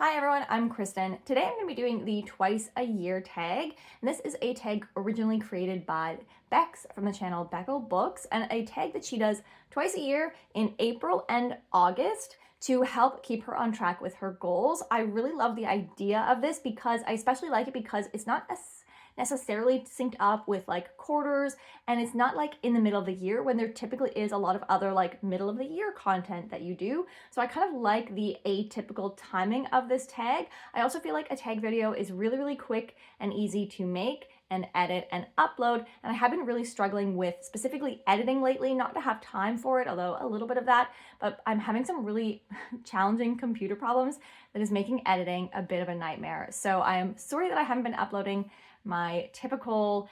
Hi everyone, I'm Kristen. Today I'm going to be doing the twice a year tag. And this is a tag originally created by Bex from the channel Beckle Books, and a tag that she does twice a year in April and August to help keep her on track with her goals. I really love the idea of this because I especially like it because it's not necessarily synced up with like quarters, and it's not like in the middle of the year when there typically is a lot of other like middle of the year content that you do. So I kind of like the atypical timing of this tag. I also feel like a tag video is really quick and easy to make and edit and upload, and I have been really struggling with specifically editing lately, not to have time for it, although a little bit of that, but I'm having some really challenging computer problems that is making editing a bit of a nightmare. So I am sorry that I haven't been uploading my typical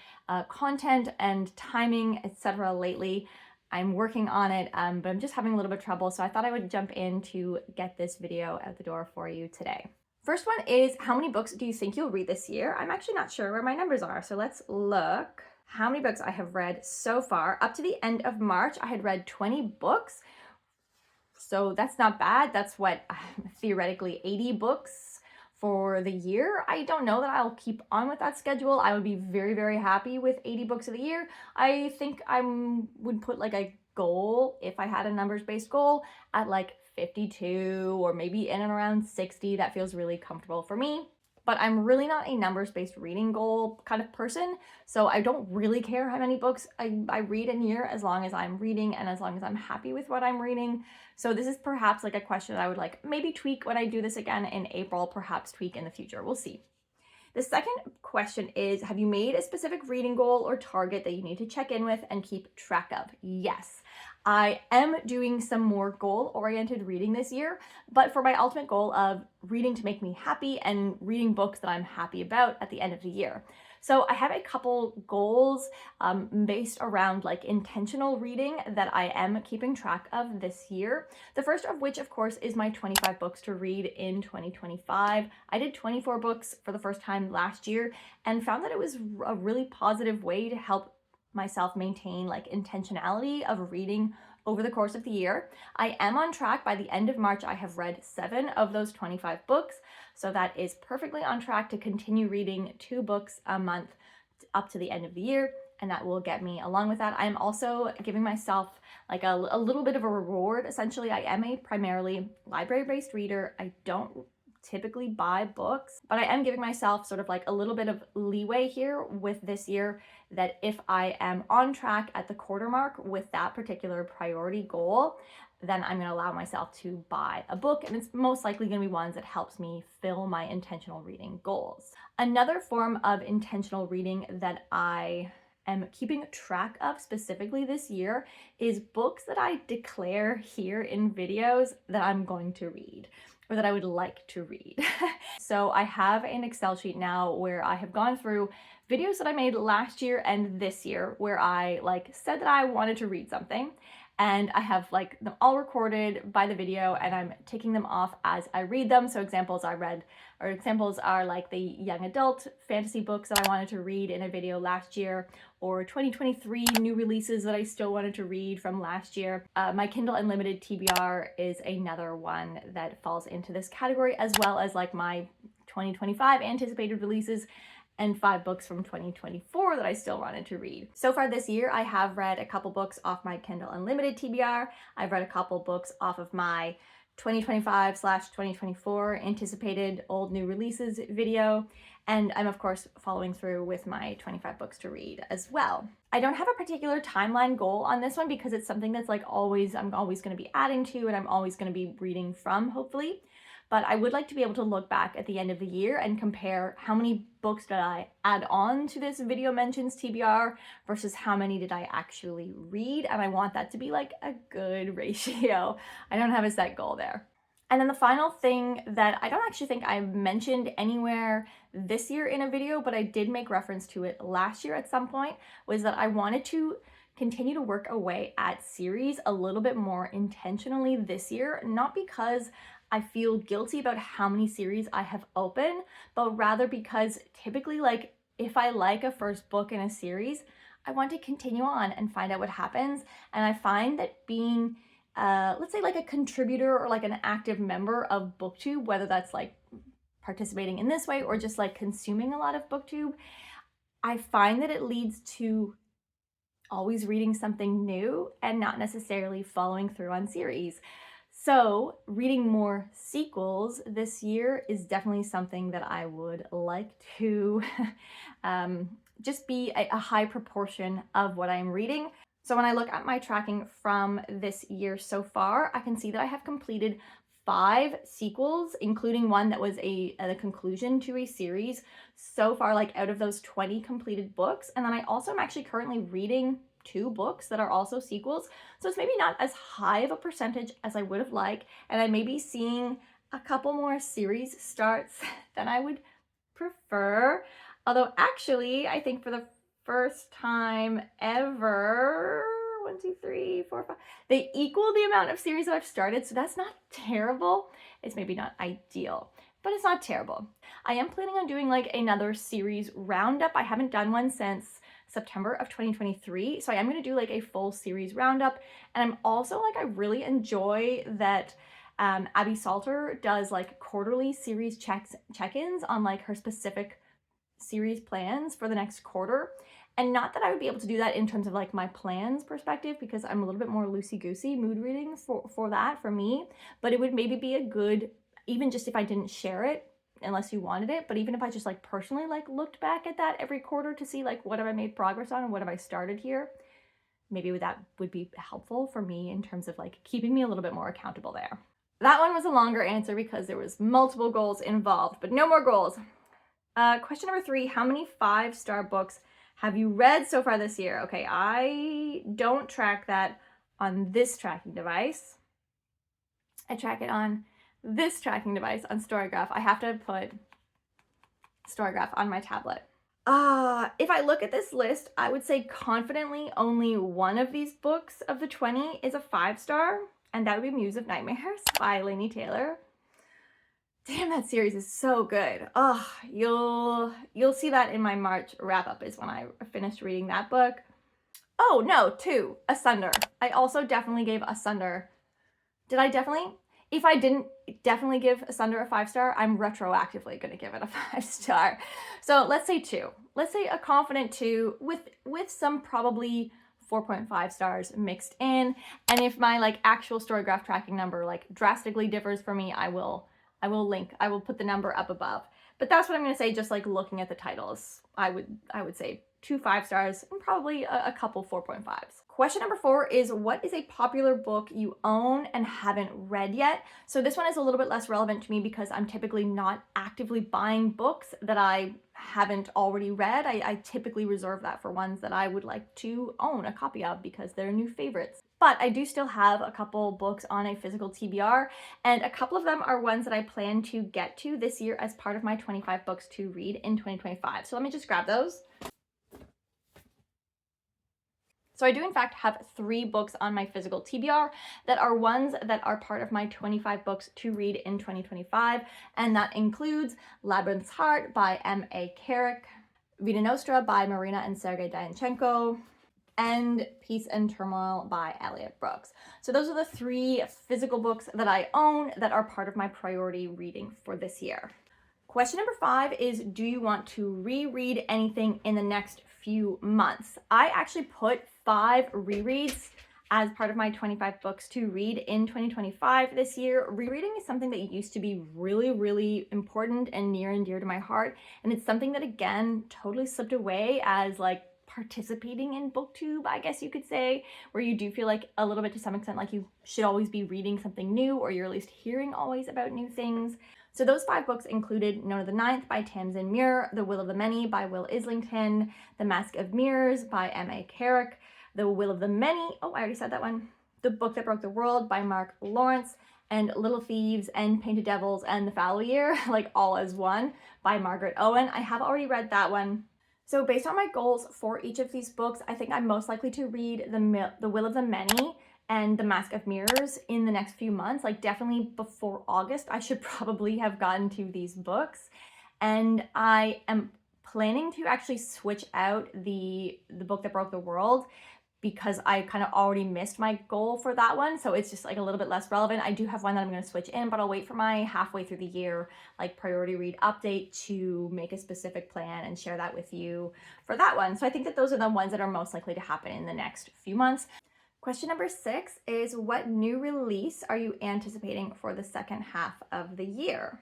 content and timing, etc. lately. I'm working on it, but I'm just having a little bit of trouble, so I thought I would jump in to get this video out the door for you today. First one is, how many books do you think you'll read this year? I'm actually not sure where my numbers are, so let's look. How many books I have read so far. Up to the end of March, I had read 20 books, so that's not bad. That's what, theoretically 80 books for the year. I don't know that I'll keep on with that schedule. I would be very happy with 80 books of the year. I think I would put like a goal, if I had a numbers-based goal, at like 52 or maybe in and around 60. That feels really comfortable for me. But I'm really not a numbers-based reading goal kind of person, so I don't really care how many books I read in a year as long as I'm reading and as long as I'm happy with what I'm reading. So this is perhaps like a question that I would like maybe tweak when I do this again in April, perhaps tweak in the future. We'll see. The second question is, have you made a specific reading goal or target that you need to check in with and keep track of? Yes. I am doing some more goal-oriented reading this year, but for my ultimate goal of reading to make me happy and reading books that I'm happy about at the end of the year. So I have a couple goals based around like intentional reading that I am keeping track of this year. The first of which, of course, is my 25 books to read in 2025. I did 24 books for the first time last year and found that it was a really positive way to help myself maintain like intentionality of reading over the course of the year. I am on track. By the end of March, I have read 7 of those 25 books. So that is perfectly on track to continue reading 2 books a month up to the end of the year. And that will get me along with that. I'm also giving myself like a little bit of a reward. Essentially, I am a primarily library-based reader. I don't typically buy books, but I am giving myself sort of like a little bit of leeway here with this year, that if I am on track at the quarter mark with that particular priority goal, then I'm going to allow myself to buy a book, and it's most likely going to be ones that helps me fill my intentional reading goals. Another form of intentional reading that I am keeping track of specifically this year is books that I declare here in videos that I'm going to read, or that I would like to read. So I have an Excel sheet now where I have gone through videos that I made last year and this year where I like said that I wanted to read something, and I have like them all recorded by the video and I'm taking them off as I read them. So examples are like the young adult fantasy books that I wanted to read in a video last year, or 2023 new releases that I still wanted to read from last year. My Kindle Unlimited TBR is another one that falls into this category, as well as like my 2025 anticipated releases and 5 books from 2024 that I still wanted to read. So far this year, I have read a couple books off my Kindle Unlimited TBR. I've read a couple books off of my 2025/2024 anticipated old new releases video, and I'm of course following through with my 25 books to read as well. I don't have a particular timeline goal on this one because it's something that's like I'm always going to be adding to, and I'm always going to be reading from, hopefully. But I would like to be able to look back at the end of the year and compare how many books did I add on to this video mentions TBR versus how many did I actually read. And I want that to be like a good ratio. I don't have a set goal there. And then the final thing that I don't actually think I mentioned anywhere this year in a video, but I did make reference to it last year at some point, was that I wanted to continue to work away at series a little bit more intentionally this year, not because I feel guilty about how many series I have open, but rather because typically, like, if I like a first book in a series, I want to continue on and find out what happens. And I find that being let's say like a contributor or like an active member of BookTube, whether that's like participating in this way or just like consuming a lot of BookTube, I find that it leads to always reading something new and not necessarily following through on series. So reading more sequels this year is definitely something that I would like to just be a high proportion of what I'm reading. So when I look at my tracking from this year so far, I can see that I have completed 5 sequels, including one that was the conclusion to a series so far, like out of those 20 completed books. And then I also am actually currently reading 2 books that are also sequels. So it's maybe not as high of a percentage as I would have liked. And I may be seeing a couple more series starts than I would prefer. Although actually, I think for the first time ever, 1, 2, 3, 4, 5, they equal the amount of series that I've started, so that's not terrible. It's maybe not ideal, but it's not terrible. I am planning on doing like another series roundup. I haven't done one since September of 2023, so I am going to do like a full series roundup. And I'm also like, I really enjoy that Abby Salter does like quarterly series check-ins on like her specific series plans for the next quarter. And not that I would be able to do that in terms of like my plans perspective, because I'm a little bit more loosey-goosey mood reading for that for me, but it would maybe be a good, even just if I didn't share it, unless you wanted it, but even if I just like personally like looked back at that every quarter to see like what have I made progress on and what have I started here, maybe that would be helpful for me in terms of like keeping me a little bit more accountable there. That one was a longer answer because there was multiple goals involved, but no more goals. Question number 3, how many 5-star books have you read so far this year? Okay, I don't track that on this tracking device. I track it on this tracking device on StoryGraph. I have to put StoryGraph on my tablet. If I look at this list, I would say confidently only one of these books of the 20 is a 5-star, and that would be Muse of Nightmares by Laini Taylor. Damn, that series is so good. Oh, you'll see that in my March wrap-up is when I finished reading that book. Oh, no, 2, Asunder. I also definitely gave Asunder. Did I definitely? If I didn't definitely give Asunder a 5-star, I'm retroactively going to give it a 5-star. So let's say 2. Let's say a confident 2 with some probably 4.5 stars mixed in. And if my like actual StoryGraph tracking number like drastically differs for me, I will put the number up above. But that's what I'm going to say, just like looking at the titles. I would say 2 5-stars and probably a couple 4.5s. Question number 4 is, what is a popular book you own and haven't read yet? So this one is a little bit less relevant to me because I'm typically not actively buying books that I haven't already read. I typically reserve that for ones that I would like to own a copy of because they're new favorites. But I do still have a couple books on a physical TBR, and a couple of them are ones that I plan to get to this year as part of my 25 books to read in 2025. So let me just grab those. So I do in fact have 3 books on my physical TBR that are ones that are part of my 25 books to read in 2025. And that includes Labyrinth's Heart by M.A. Carrick, Vita Nostra by Marina and Sergei Dianchenko, and Peace and Turmoil by Elliot Brooks. So those are the 3 physical books that I own that are part of my priority reading for this year. Question number 5 is, do you want to reread anything in the next few months? I actually put 5 rereads as part of my 25 books to read in 2025 this year. Rereading is something that used to be really, really important and near and dear to my heart. And it's something that, again, totally slipped away as like participating in booktube, I guess you could say, where you do feel like a little bit to some extent like you should always be reading something new, or you're at least hearing always about new things. So those 5 books included Nona the Ninth by Tamsin Muir, The Will of the Many by Will Islington, The Mask of Mirrors by M.A. Carrick, The Will of the Many, oh, I already said that one, The Book That Broke the World by Mark Lawrence, and Little Thieves and Painted Devils and The Fallow Year, like all as one, by Margaret Owen. I have already read that one. So based on my goals for each of these books, I think I'm most likely to read The Will of the Many and The Mask of Mirrors in the next few months. Like definitely before August, I should probably have gotten to these books. And I am planning to actually switch out the Book That Broke the World because I kind of already missed my goal for that one. So it's just like a little bit less relevant. I do have one that I'm going to switch in, but I'll wait for my halfway through the year, like priority read update to make a specific plan and share that with you for that one. So I think that those are the ones that are most likely to happen in the next few months. Question number 6 is, what new release are you anticipating for the second half of the year?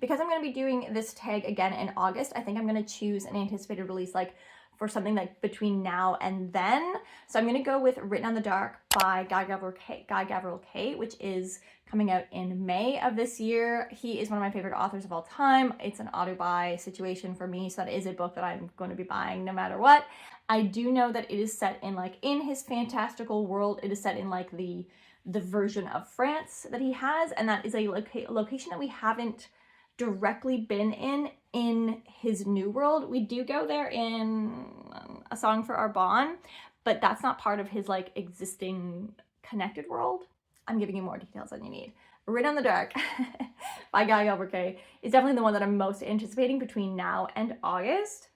Because I'm going to be doing this tag again in August, I think I'm going to choose an anticipated release like for something like between now and then. So I'm going to go with Written on the Dark by Guy Gavriel Kate, which is coming out in May of this year. He is one of my favorite authors of all time. It's an auto-buy situation for me, so that is a book that I'm going to be buying no matter what. I do know that it is set in like in his fantastical world. It is set in like the version of France that he has, and that is a location that we haven't directly been in his new world. We do go there in A Song for Our Bond, but that's not part of his like existing connected world. I'm giving you more details than you need. Written on the Dark by Guy Gavriel Kate is definitely the one that I'm most anticipating between now and August.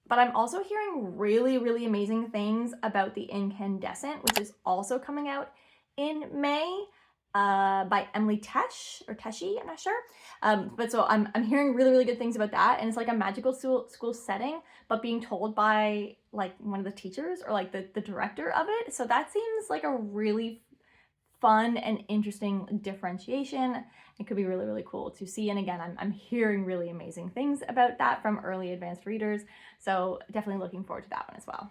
But I'm also hearing really, really amazing things about The Incandescent, which is also coming out in May. By Emily Tesh or Teshi, I'm not sure. But so I'm hearing really, really good things about that. And it's like a magical school setting, but being told by like one of the teachers or like the director of it. So that seems like a really fun and interesting differentiation. It could be really, really cool to see. And again, I'm hearing really amazing things about that from early advanced readers. So definitely looking forward to that one as well.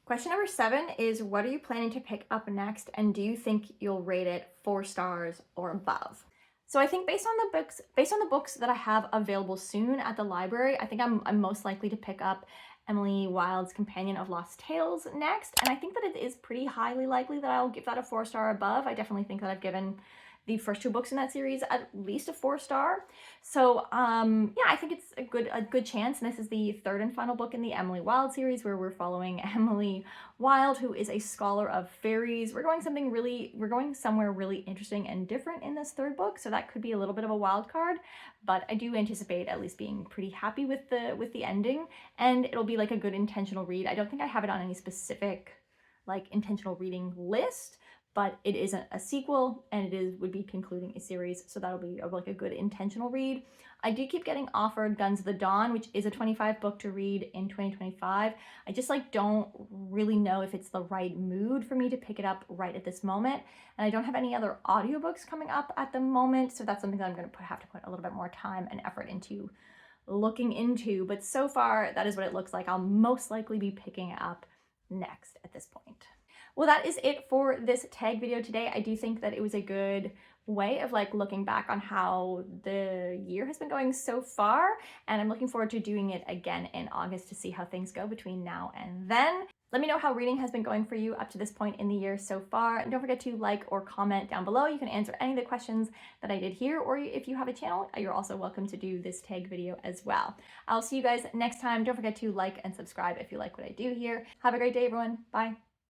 Question number 7 is, what are you planning to pick up next, and do you think you'll rate it 4 stars or above? So I think based on the books that I have available soon at the library, I think I'm most likely to pick up Emily Wilde's Companion of Lost Tales next, and I think that it is pretty highly likely that I'll give that a 4 star above. I definitely think that I've given the first 2 books in that series at least a 4 star. So yeah, I think it's a good chance. And this is the 3rd and final book in the Emily Wilde series, where we're following Emily Wilde, who is a scholar of fairies. We're going somewhere really interesting and different in this 3rd book, so that could be a little bit of a wild card, but I do anticipate at least being pretty happy with the ending, and it'll be like a good intentional read. I don't think I have it on any specific like intentional reading list, but it isn't a sequel, and it would be concluding a series, so that'll be like a good intentional read. I do keep getting offered Guns of the Dawn, which is a 25 book to read in 2025. I just like don't really know if it's the right mood for me to pick it up right at this moment, and I don't have any other audiobooks coming up at the moment, so that's something that I'm going to have to put a little bit more time and effort into looking into. But so far, that is what it looks like I'll most likely be picking up next at this point. Well, that is it for this tag video today. I do think that it was a good way of like looking back on how the year has been going so far, and I'm looking forward to doing it again in August to see how things go between now and then. Let me know how reading has been going for you up to this point in the year so far. And don't forget to like or comment down below. You can answer any of the questions that I did here, or if you have a channel, you're also welcome to do this tag video as well. I'll see you guys next time. Don't forget to like and subscribe if you like what I do here. Have a great day, everyone. Bye.